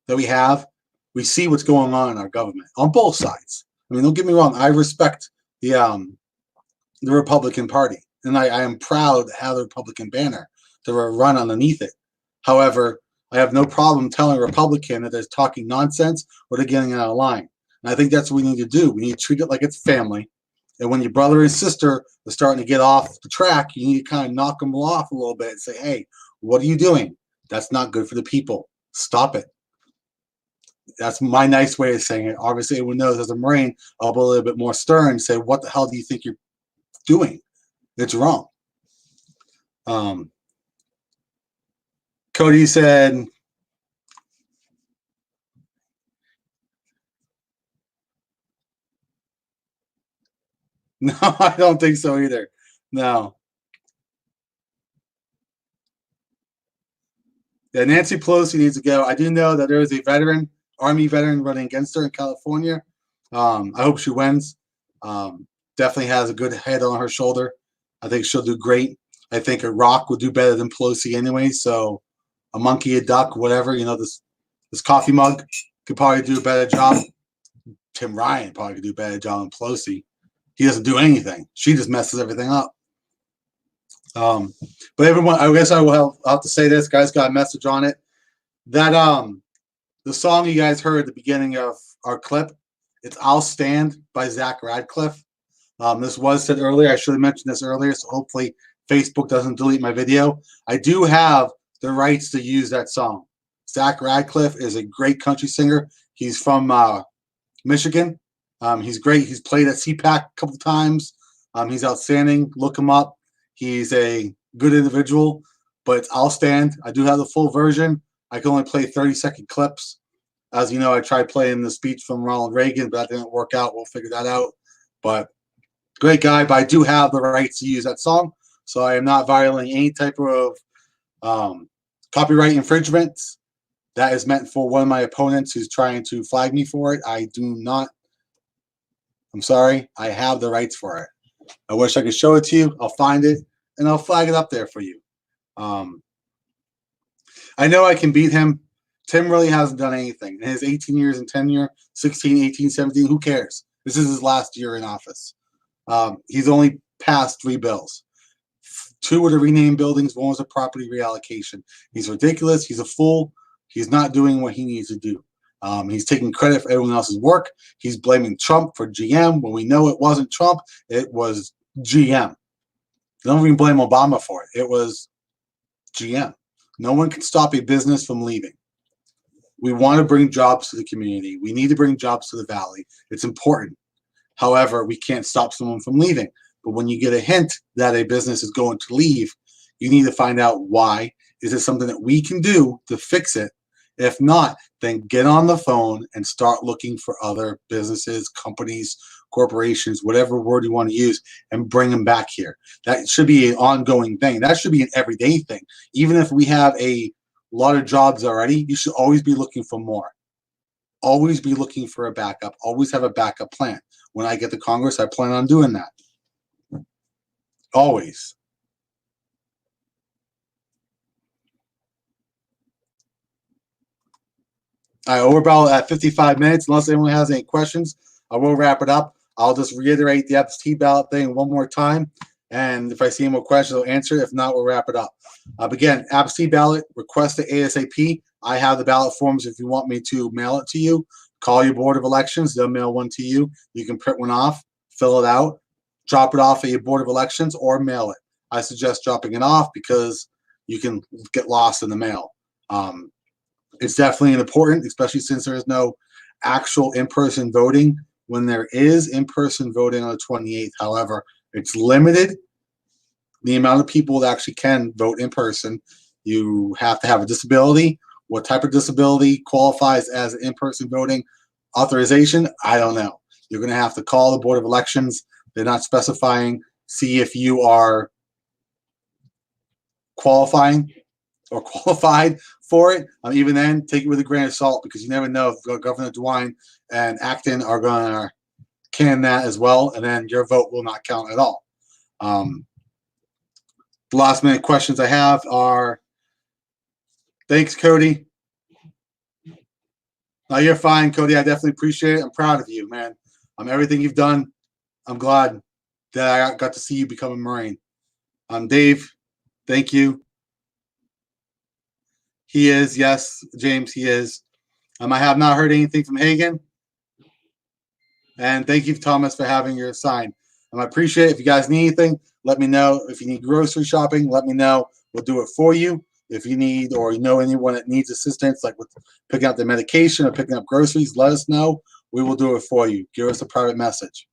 S2: that we have. We see what's going on in our government on both sides. I mean, don't get me wrong. I respect the Republican Party, and I am proud to have the Republican banner to run underneath it. However, I have no problem telling a Republican that they're talking nonsense or they're getting out of line. And I think that's what we need to do. We need to treat it like it's family. And when your brother and sister are starting to get off the track, you need to kind of knock them off a little bit and say, hey, what are you doing? That's not good for the people. Stop it. That's my nice way of saying it. Obviously, everyone knows as a Marine, I'll be a little bit more stern and say, what the hell do you think you're doing? It's wrong. Cody said, no, I don't think so either. No. Yeah, Nancy Pelosi needs to go. I do know that there is a veteran, Army veteran, running against her in California. I hope she wins. Definitely has a good head on her shoulder. I think she'll do great. I think a rock will do better than Pelosi anyway. So a monkey, a duck, whatever, this coffee mug could probably do a better job. Tim Ryan probably could do a better job than Pelosi. He doesn't do anything. She just messes everything up. But everyone, I guess I will have to say this. Guys got a message on it. That the song you guys heard at the beginning of our clip, it's I'll Stand by Zach Radcliffe. This was said earlier. I should have mentioned this earlier, so hopefully Facebook doesn't delete my video. I do have the rights to use that song. Zach Radcliffe is a great country singer. He's from Michigan. He's great. He's played at CPAC a couple of times. He's outstanding. Look him up. He's a good individual, but I'll stand. I do have the full version. I can only play 30-second clips. As you know, I tried playing the speech from Ronald Reagan, but that didn't work out. We'll figure that out. But great guy, but I do have the rights to use that song, so I am not violating any type of copyright infringements. That is meant for one of my opponents who's trying to flag me for it. I do not. I'm sorry. I have the rights for it. I wish I could show it to you. I'll find it, and I'll flag it up there for you. I know I can beat him. Tim really hasn't done anything. In his 18 years in tenure, 16, 18, 17, who cares? This is his last year in office. He's only passed 3 bills. 2 were to rename buildings. 1 was a property reallocation. He's ridiculous. He's a fool. He's not doing what he needs to do. He's taking credit for everyone else's work. He's blaming Trump for GM when we know it wasn't Trump. It was GM. Don't even blame Obama for it. It was GM. No one can stop a business from leaving. We want to bring jobs to the community. We need to bring jobs to the valley. It's important. However, we can't stop someone from leaving. But when you get a hint that a business is going to leave, you need to find out why. Is it something that we can do to fix it? If not, then get on the phone and start looking for other businesses, companies, corporations, whatever word you want to use, and bring them back here. That should be an ongoing thing. That should be an everyday thing. Even if we have a lot of jobs already, you should always be looking for more. Always be looking for a backup. Always have a backup plan. When I get to Congress, I plan on doing that. Always. All right, we're about at 55 minutes. Unless anyone has any questions, I will wrap it up. I'll just reiterate the absentee ballot thing one more time. And if I see any more questions, I'll answer. If not, we'll wrap it up. Again, absentee ballot, request it ASAP. I have the ballot forms if you want me to mail it to you. Call your Board of Elections. They'll mail one to you. You can print one off, fill it out, drop it off at your Board of Elections, or mail it. I suggest dropping it off because you can get lost in the mail. It's definitely important, especially since there is no actual in-person voting. When there is in-person voting on the 28th, however, it's limited. The amount of people that actually can vote in person. You have to have a disability. What type of disability qualifies as in-person voting authorization? I don't know. You're going to have to call the Board of Elections. They're not specifying. See if you are qualifying or qualified for it. Even then, take it with a grain of salt because you never know if Governor DeWine and Acton are going to can that as well, and then your vote will not count at all. The last minute questions I have are, thanks, Cody. No, you're fine, Cody. I definitely appreciate it. I'm proud of you, man. Everything you've done, I'm glad that I got to see you become a Marine. Dave, thank you. He is, yes, James, he is. I have not heard anything from Hagan. And thank you, Thomas, for having your sign. I appreciate it. If you guys need anything, let me know. If you need grocery shopping, let me know. We'll do it for you. If you need or you know anyone that needs assistance, like with picking up their medication or picking up groceries, let us know. We will do it for you. Give us a private message.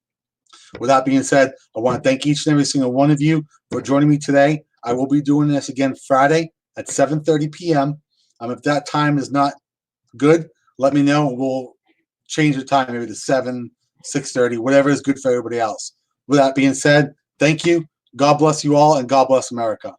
S2: With that being said, I want to thank each and every single one of you for joining me today. I will be doing this again Friday at 7:30 p.m. If that time is not good, let me know. We'll change the time maybe to 7, 6:30, whatever is good for everybody else. With that being said, thank you. God bless you all, and God bless America.